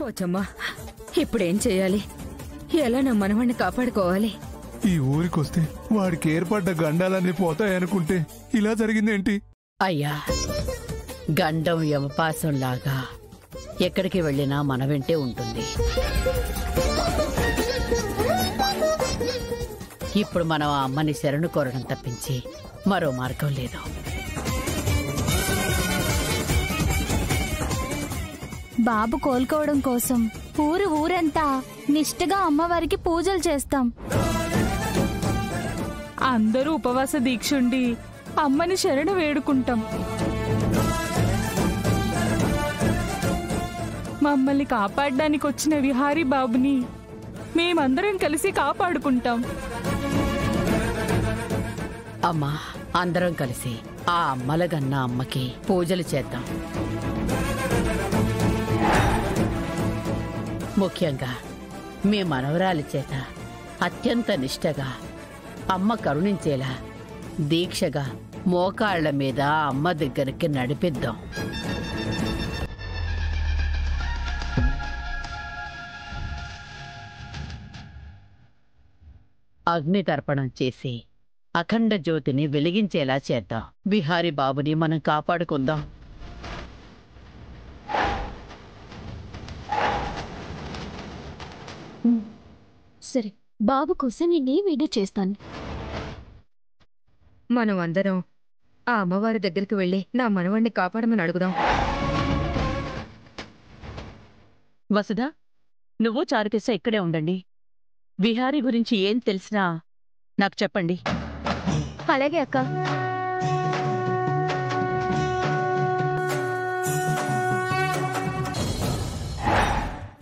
పోచమ్మా, ఇప్పుడేం చెయ్యాలి? ఎలా నా మనవణ్ణి కాపాడుకోవాలి? ఈ ఊరికొస్తే వాడికి ఏర్పడ్డ గండాలన్నీ పోతాయనుకుంటే ఇలా జరిగిందేంటి? అయ్యా, గండం యమపాసంలాగా ఎక్కడికి వెళ్ళినా మన వెంటే ఉంటుంది. ఇప్పుడు మనం ఆ అమ్మని శరణు కోరడం తప్పించి మరో మార్గం లేదు. బాబు కోలుకోవడం కోసం ఊరంతా నిష్ఠగా అమ్మవారికి పూజలు చేస్తాం. అందరూ ఉపవాస దీక్షుండి అమ్మని శరణు వేడుకుంటాం. మమ్మల్ని కాపాడడానికి వచ్చిన విహారీ బాబుని మేమందరం కలిసి కాపాడుకుంటాం. అమ్మా, అందరం కలిసి ఆ అమ్మలగన్న అమ్మకి పూజలు చేద్దాం. ముఖ్యంగా మీ మనవరాలి చేత అత్యంత నిష్ఠగా అమ్మ కరుణించేలా దీక్షగా మోకాళ్ల మీద అమ్మ దగ్గరికి నడిపిద్దాం. అగ్ని తర్పణం చేసి అఖండ జ్యోతిని వెలిగించేలా చేద్దాం. బిహారీ బాబుని మనం కాపాడుకుందాం. సరే, బాబు కోసం నేనే వీడియో చేస్తాను. మనం అందరం ఆ అమ్మవారి దగ్గరికి వెళ్ళి నా మనవణ్ణి కాపాడమని అడుగుదాం. వసుధ, నువ్వు చారుకేశ ఇక్కడే ఉండండి. విహారీ గురించి ఏం తెలిసినా నాకు చెప్పండి. అలాగే అక్క.